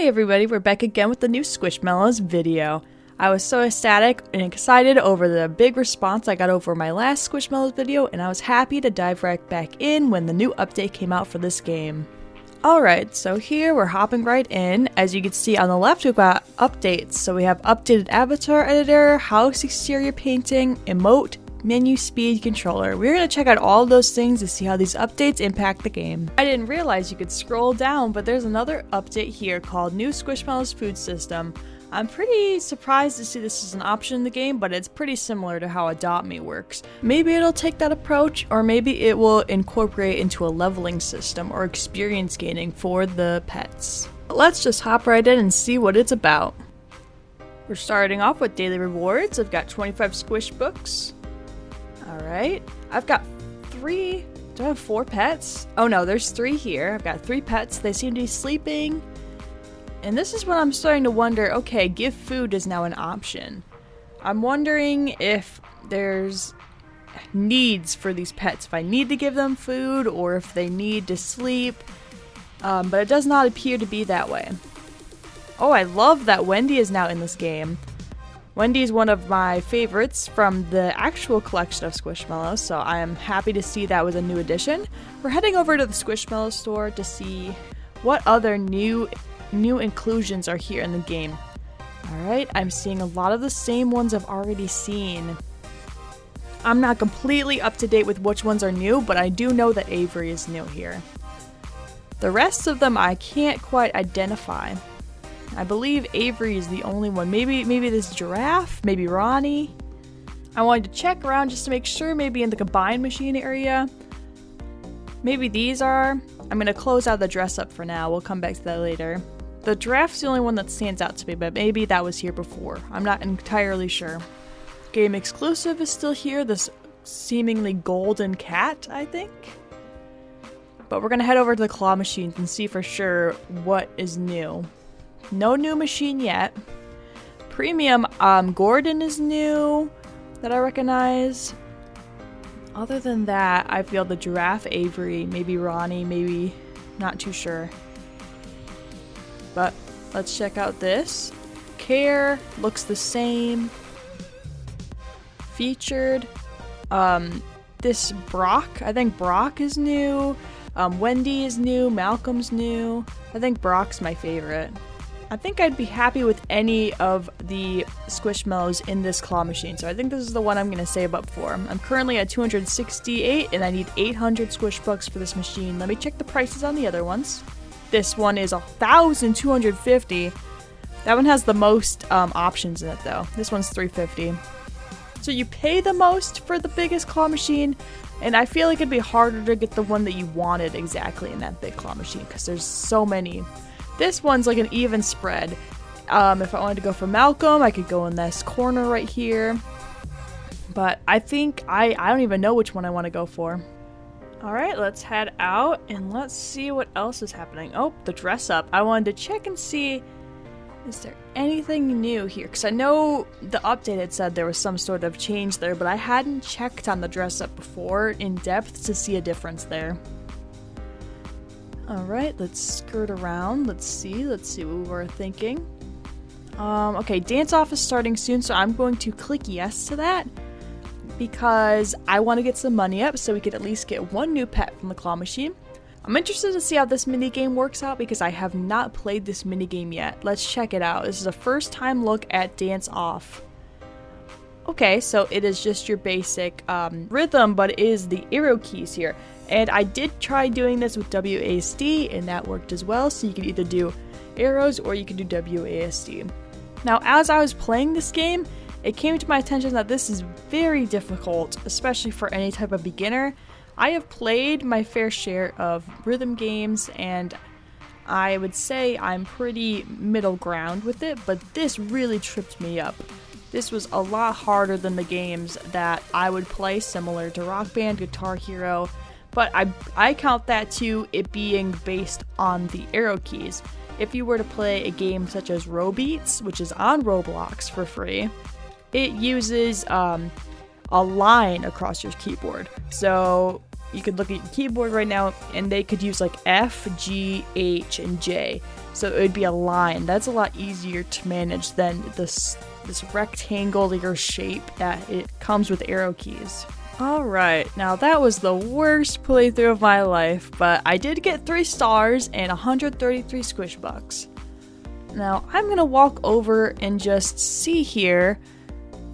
everybody, we're back again with the new Squishmallows video. I was so ecstatic and excited over the big response I got over my last Squishmallows video, and I was happy to dive right back in when the new update came out for this game. Alright, so here we're hopping right in. As you can see on the left, we've got updates. So we have updated avatar editor, house exterior painting, emote, menu speed, controller. We're going to check out all those things to see how these updates impact the game. I didn't realize you could scroll down, but there's another update here called New Squishmallows Food System. I'm pretty surprised to see this as an option in the game, but it's pretty similar to how Adopt Me works. Maybe it'll take that approach, or maybe it will incorporate into a leveling system or experience gaining for the pets. Let's just hop right in and see what it's about. We're starting off with daily rewards. I've got 25 squish books. Alright, I've got 3, do I have 4 pets? Oh no, there's 3 here. I've got 3 pets, they seem to be sleeping. And this is when I'm starting to wonder, okay, give food is now an option. I'm wondering if there's needs for these pets, if I need to give them food or if they need to sleep. But it does not appear to be that way. Oh, I love that Wendy is now in this game. Wendy is one of my favorites from the actual collection of Squishmallows, so I am happy to see that was a new addition. We're heading over to the Squishmallows store to see what other new inclusions are here in the game. Alright, I'm seeing a lot of the same ones I've already seen. I'm not completely up to date with which ones are new, but I do know that Avery is new here. The rest of them I can't quite identify. I believe Avery is the only one. Maybe this giraffe, maybe Ronnie. I wanted to check around just to make sure, maybe in the combined machine area. Maybe these are. I'm gonna close out the dress up for now. We'll come back to that later. The giraffe's the only one that stands out to me, but maybe that was here before. I'm not entirely sure. Game exclusive is still here, this seemingly golden cat, I think. But we're gonna head over to the claw machines and see for sure what is new. No new machine yet. Premium, Gordon is new that I recognize. Other than that, I feel the giraffe, Avery, maybe Ronnie, maybe not too sure. But let's check out this. Care looks the same. Featured. This Brock, I think Brock is new. Wendy is new. Malcolm's new. I think Brock's my favorite. I think I'd be happy with any of the Squishmallows in this claw machine, so I think this is the one I'm going to save up for. I'm currently at 268, and I need 800 squish bucks for this machine. Let me check the prices on the other ones. This one is 1,250. That one has the most options in it, though. This one's 350. So you pay the most for the biggest claw machine, and I feel like it'd be harder to get the one that you wanted exactly in that big claw machine, because there's so many. This one's like an even spread. If I wanted to go for Malcolm, I could go in this corner right here. But I think I don't even know which one I want to go for. Alright, let's head out and let's see what else is happening. Oh, the dress up. I wanted to check and see, is there anything new here? Because I know the update had said there was some sort of change there, but I hadn't checked on the dress up before in depth to see a difference there. Alright, let's skirt around. Let's see what we're thinking. Okay, dance off is starting soon, so I'm going to click yes to that because I want to get some money up so we could at least get one new pet from the claw machine. I'm interested to see how this minigame works out because I have not played this minigame yet. Let's check it out. This is a first time look at dance off. Okay, so it is just your basic rhythm, but it is the arrow keys here. And I did try doing this with WASD, and that worked as well, so you can either do arrows or you can do WASD. Now, as I was playing this game, it came to my attention that this is very difficult, especially for any type of beginner. I have played my fair share of rhythm games, and I would say I'm pretty middle ground with it, but this really tripped me up. This was a lot harder than the games that I would play, similar to Rock Band, Guitar Hero, but I count that to it being based on the arrow keys. If you were to play a game such as Robeats, which is on Roblox for free, it uses a line across your keyboard. So you could look at your keyboard right now, and they could use like F, G, H, and J. So it would be a line. That's a lot easier to manage than this rectangular shape that it comes with arrow keys. Alright, now that was the worst playthrough of my life, but I did get 3 stars and 133 squish bucks. Now I'm gonna walk over and just see here.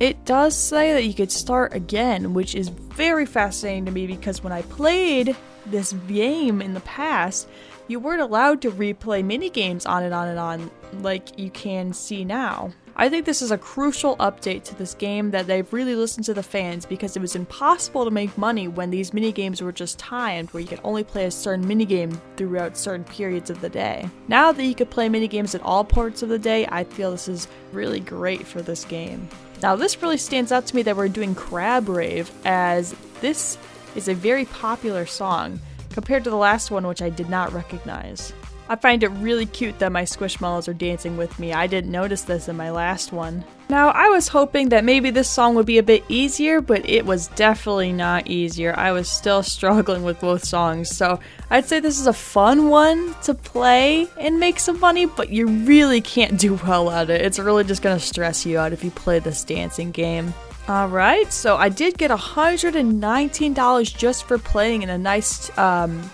It does say that you could start again, which is very fascinating to me because when I played this game in the past, you weren't allowed to replay minigames on and on and on like you can see now. I think this is a crucial update to this game that they've really listened to the fans because it was impossible to make money when these minigames were just timed where you could only play a certain minigame throughout certain periods of the day. Now that you could play minigames at all parts of the day, I feel this is really great for this game. Now this really stands out to me that we're doing Crab Rave, as this is a very popular song compared to the last one, which I did not recognize. I find it really cute that my Squishmallows are dancing with me. I didn't notice this in my last one. Now, I was hoping that maybe this song would be a bit easier, but it was definitely not easier. I was still struggling with both songs, so I'd say this is a fun one to play and make some money, but you really can't do well at it. It's really just gonna stress you out if you play this dancing game. Alright, so I did get $119 just for playing in a nice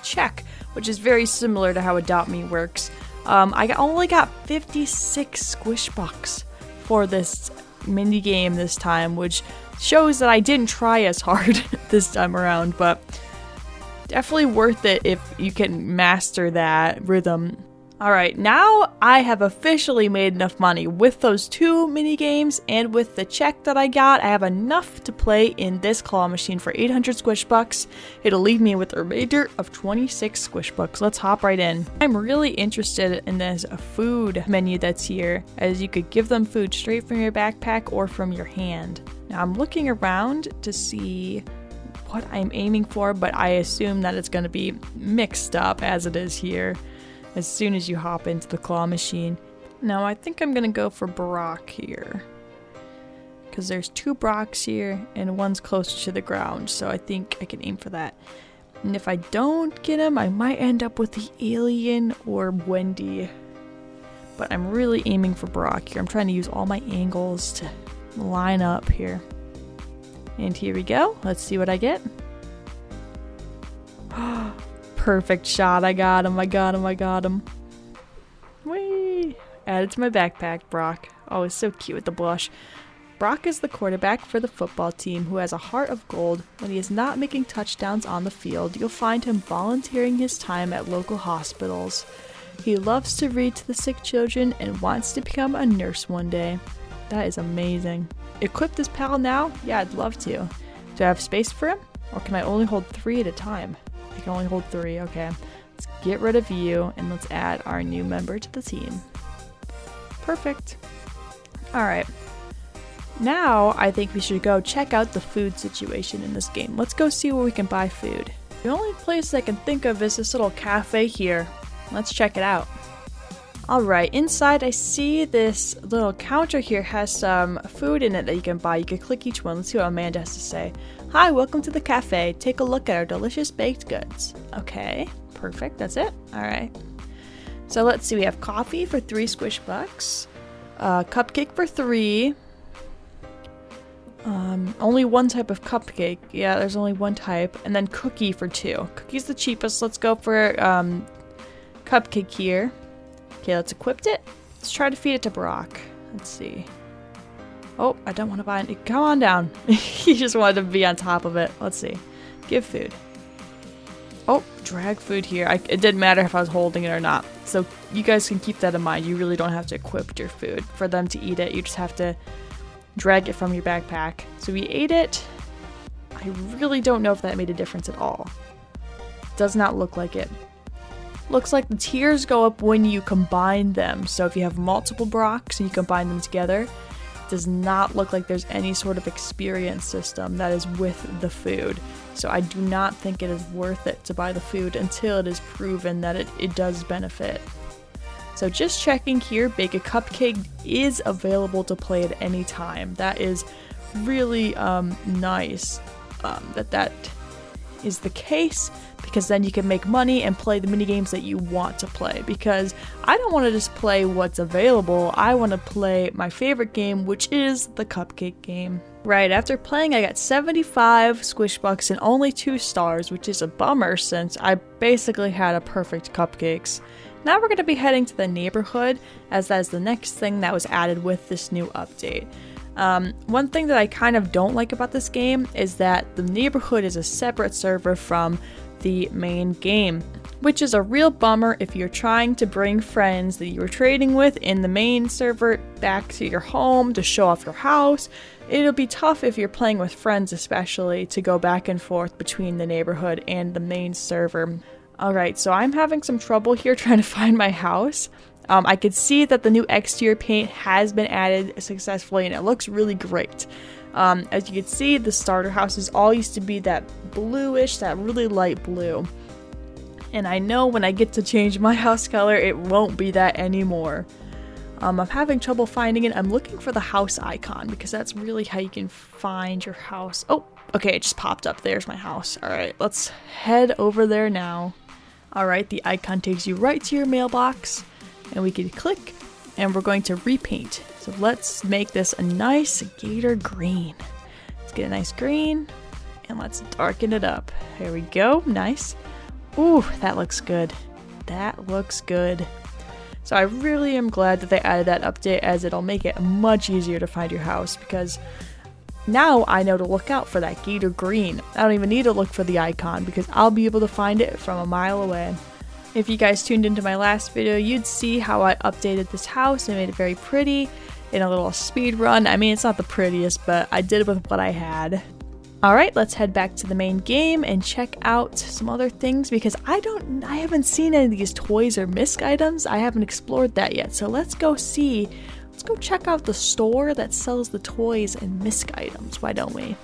check, which is very similar to how Adopt Me works. I only got 56 squish bucks for this mini game this time, which shows that I didn't try as hard this time around, but definitely worth it if you can master that rhythm. Alright, now I have officially made enough money. With those 2 mini games and with the check that I got, I have enough to play in this claw machine for 800 squish bucks. It'll leave me with a remainder of 26 squish bucks. Let's hop right in. I'm really interested in this food menu that's here, as you could give them food straight from your backpack or from your hand. Now I'm looking around to see what I'm aiming for, but I assume that it's going to be mixed up as it is here as soon as you hop into the claw machine. Now I think I'm gonna go for Brock here, because there's 2 Brocks here and one's closer to the ground, so I think I can aim for that. And if I don't get him, I might end up with the alien or Wendy, but I'm really aiming for Brock here. I'm trying to use all my angles to line up here. And here we go. Let's see what I get. Perfect shot. I got him. I got him. I got him. Whee! Added to my backpack, Brock. Oh, it's so cute with the blush. Brock is the quarterback for the football team who has a heart of gold. When he is not making touchdowns on the field, you'll find him volunteering his time at local hospitals. He loves to read to the sick children and wants to become a nurse one day. That is amazing. Equip this pal now? Yeah, I'd love to. Do I have space for him? Or can I only hold 3 at a time? I can only hold 3, okay. Let's get rid of you and let's add our new member to the team. Perfect. Alright. Now I think we should go check out the food situation in this game. Let's go see where we can buy food. The only place I can think of is this little cafe here. Let's check it out. Alright, inside I see this little counter here has some food in it that you can buy. You can click each one. Let's see what Amanda has to say. Hi, welcome to the cafe. Take a look at our delicious baked goods. Okay, perfect. That's it. Alright. So let's see. We have coffee for 3 squish bucks. Cupcake for 3. Only one type of cupcake. Yeah, there's only one type. And then cookie for 2. Cookie's the cheapest. Let's go for cupcake here. Okay, let's equip it. Let's try to feed it to Brock. Let's see. Oh, I don't want to buy it. Come on down. He just wanted to be on top of it. Let's see. Give food. Oh, drag food here. It didn't matter if I was holding it or not. So you guys can keep that in mind. You really don't have to equip your food for them to eat it. You just have to drag it from your backpack. So we ate it. I really don't know if that made a difference at all. Does not look like it. Looks like the tiers go up when you combine them. So if you have multiple Brocks and you combine them together, it does not look like there's any sort of experience system that is with the food. So I do not think it is worth it to buy the food until it is proven that it does benefit. So just checking here, Bake a Cupcake is available to play at any time. That is really nice that is the case, because then you can make money and play the minigames that you want to play, because I don't want to just play what's available, I want to play my favorite game, which is the cupcake game. Right, after playing I got 75 Squish Bucks and only 2 stars, which is a bummer since I basically had a perfect cupcakes. Now we're going to be heading to the neighborhood, as that is the next thing that was added with this new update. One thing that I kind of don't like about this game is that the neighborhood is a separate server from the main game, which is a real bummer if you're trying to bring friends that you were trading with in the main server back to your home to show off your house. It'll be tough if you're playing with friends, especially, to go back and forth between the neighborhood and the main server. Alright, so I'm having some trouble here trying to find my house. I could see that the new exterior paint has been added successfully and it looks really great. As you can see, the starter houses all used to be that bluish, that really light blue. And I know when I get to change my house color, it won't be that anymore. I'm having trouble finding it. I'm looking for the house icon because that's really how you can find your house. Oh, okay, it just popped up. There's my house. Alright, let's head over there now. Alright, the icon takes you right to your mailbox. And we can click, and we're going to repaint. So let's make this a nice gator green. Let's get a nice green, and let's darken it up. Here we go, nice. Ooh, that looks good. That looks good. So I really am glad that they added that update, as it'll make it much easier to find your house, because now I know to look out for that gator green. I don't even need to look for the icon, because I'll be able to find it from a mile away. If you guys tuned into my last video, you'd see how I updated this house and made it very pretty in a little speed run. I mean, it's not the prettiest, but I did it with what I had. Alright, let's head back to the main game and check out some other things, because I haven't seen any of these toys or misc items. I haven't explored that yet, so let's go check out the store that sells the toys and misc items, why don't we?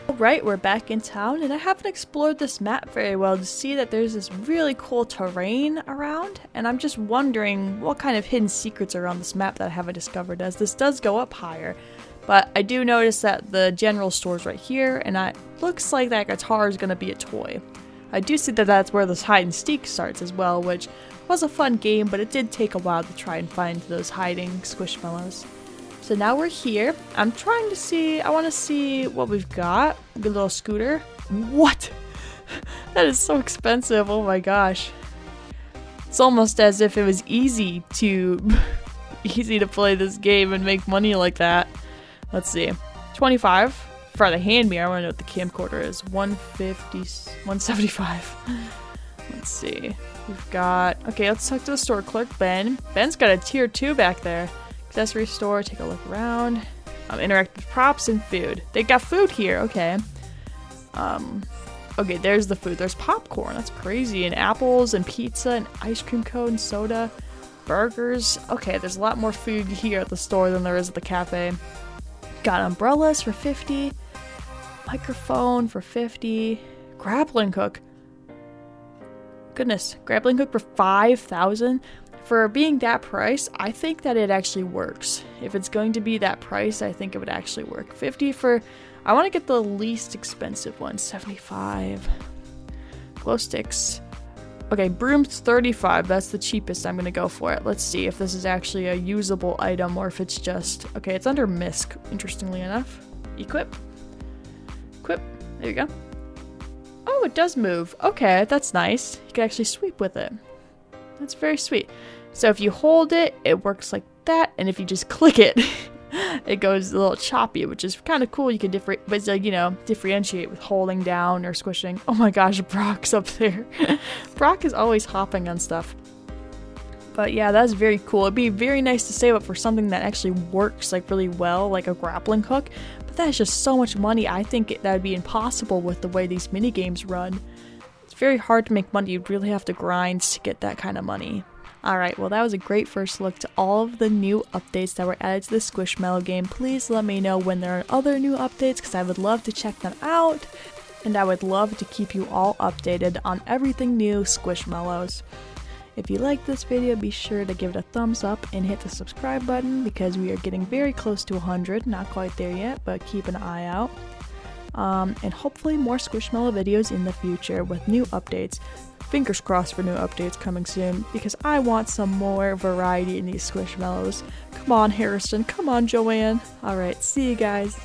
Alright, we're back in town, and I haven't explored this map very well to see that there's this really cool terrain around, and I'm just wondering what kind of hidden secrets are on this map that I haven't discovered, as this does go up higher. But I do notice that the general store's right here, and it looks like that guitar is going to be a toy. I do see that that's where this hide and seek starts as well, which was a fun game, but it did take a while to try and find those hiding Squishmallows. So now we're here. I'm trying to see, I want to see what we've got. A good little scooter. What? That is so expensive, oh my gosh. It's almost as if it was easy to play this game and make money like that. Let's see. 25 for the hand mirror. I want to know what the camcorder is. 150, 175. Let's see. We've got, okay, let's talk to the store clerk, Ben. Ben's got a tier 2 back there. Accessory store, take a look around. Interactive props and food. They got food here, okay. Okay, there's the food. There's popcorn, that's crazy. And apples and pizza and ice cream cone, soda, burgers. Okay, there's a lot more food here at the store than there is at the cafe. Got umbrellas for 50. Microphone for 50. Grappling hook. Goodness, grappling hook for 5,000. For being that price, I think that it actually works. If it's going to be that price, I think it would actually work. 50 for, I want to get the least expensive one, 75. Glow sticks. Okay, brooms 35, that's the cheapest. I'm going to go for it. Let's see if this is actually a usable item or if it's just, okay, it's under misc, interestingly enough. Equip. Equip, there you go. Oh, it does move. Okay, that's nice. You can actually sweep with it. That's very sweet. So if you hold it, it works like that, and if you just click it, it goes a little choppy, which is kind of cool. You can differentiate with holding down or squishing. Oh my gosh, Brock's up there. Brock is always hopping on stuff. But yeah, that's very cool. It'd be very nice to save up for something that actually works like really well, like a grappling hook. But that is just so much money. I think that would be impossible with the way these mini games run. It's very hard to make money. You'd really have to grind to get that kind of money. Alright, well that was a great first look to all of the new updates that were added to the Squishmallow game. Please let me know when there are other new updates, because I would love to check them out. And I would love to keep you all updated on everything new Squishmallows. If you liked this video, be sure to give it a thumbs up and hit the subscribe button, because we are getting very close to 100. Not quite there yet, but keep an eye out. and hopefully more Squishmallow videos in the future with new updates. Fingers crossed for new updates coming soon, because I want some more variety in these Squishmallows. Come on, Harrison. Come on, Joanne. Alright, see you guys.